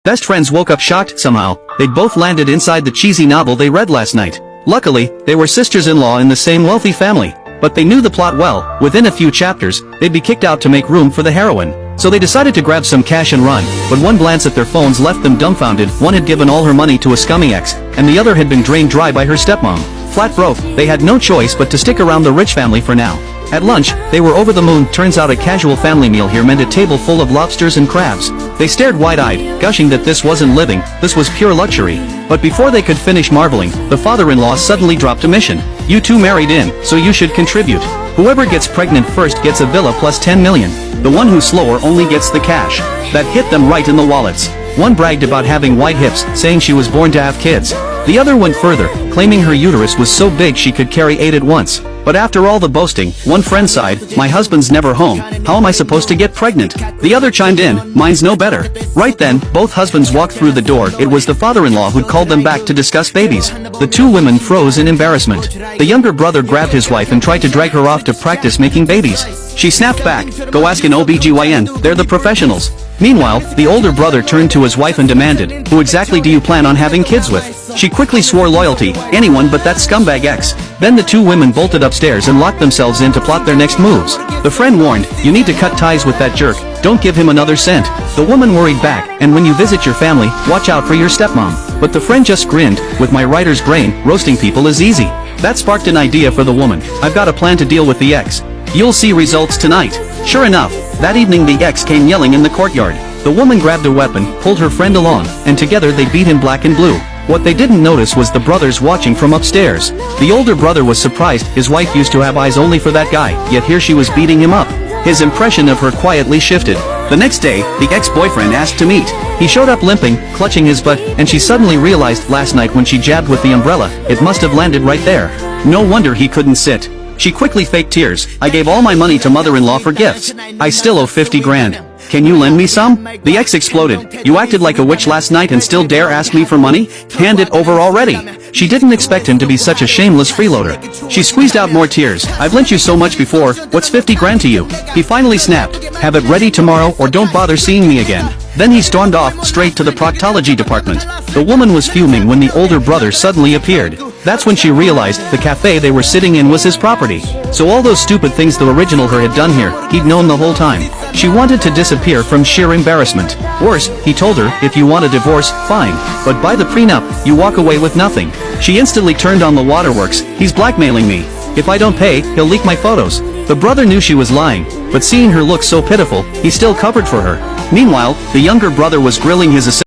Best friends woke up shocked somehow. They'd both landed inside the cheesy novel they read last night. Luckily, they were sisters-in-law in the same wealthy family. But they knew the plot well. Within a few chapters, they'd be kicked out to make room for the heroine. So they decided to grab some cash and run, but one glance at their phones left them dumbfounded. One had given all her money to a scummy ex, and the other had been drained dry by her stepmom. Flat broke, they had no choice but to stick around the rich family for now. At lunch, they were over the moon. Turns out a casual family meal here meant a table full of lobsters and crabs. They stared wide-eyed, gushing that this wasn't living, this was pure luxury. But before they could finish marveling, the father-in-law suddenly dropped a mission. You two married in, so you should contribute. Whoever gets pregnant first gets a villa plus 10 million. The one who's slower only gets the cash. That hit them right in the wallets. One bragged about having white hips, saying she was born to have kids. The other went further, claiming her uterus was so big she could carry 8 at once. But after all the boasting, one friend sighed, "My husband's never home, how am I supposed to get pregnant?" The other chimed in, "Mine's no better." Right then, both husbands walked through the door. It was the father-in-law who'd called them back to discuss babies. The two women froze in embarrassment. The younger brother grabbed his wife and tried to drag her off to practice making babies. She snapped back, "Go ask an OBGYN, they're the professionals." Meanwhile, the older brother turned to his wife and demanded, "Who exactly do you plan on having kids with?" She quickly swore loyalty, anyone but that scumbag ex. Then the two women bolted upstairs and locked themselves in to plot their next moves. The friend warned, "You need to cut ties with that jerk, don't give him another cent." The woman worried back, "And when you visit your family, watch out for your stepmom." But the friend just grinned, "With my writer's brain, roasting people is easy." That sparked an idea for the woman. "I've got a plan to deal with the ex. You'll see results tonight." Sure enough, that evening the ex came yelling in the courtyard. The woman grabbed a weapon, pulled her friend along, and together they beat him black and blue. What they didn't notice was the brothers watching from upstairs. The older brother was surprised. His wife used to have eyes only for that guy, yet here she was beating him up. His impression of her quietly shifted. The next day, the ex-boyfriend asked to meet. He showed up limping, clutching his butt, and she suddenly realized last night when she jabbed with the umbrella, it must have landed right there. No wonder he couldn't sit. She quickly faked tears. "I gave all my money to mother-in-law for gifts. I still owe 50 grand. Can you lend me some?" The ex exploded. "You acted like a witch last night and still dare ask me for money? Hand it over already." She didn't expect him to be such a shameless freeloader. She squeezed out more tears. "I've lent you so much before, what's 50 grand to you?" He finally snapped, "Have it ready tomorrow or don't bother seeing me again." Then he stormed off, straight to the proctology department. The woman was fuming when the older brother suddenly appeared. That's when she realized the cafe they were sitting in was his property. So all those stupid things the original her had done here, he'd known the whole time. She wanted to disappear from sheer embarrassment. Worse, he told her, "If you want a divorce, fine. But by the prenup, you walk away with nothing." She instantly turned on the waterworks. "He's blackmailing me. If I don't pay, he'll leak my photos." The brother knew she was lying, but seeing her look so pitiful, he still covered for her. Meanwhile, the younger brother was grilling his assistant.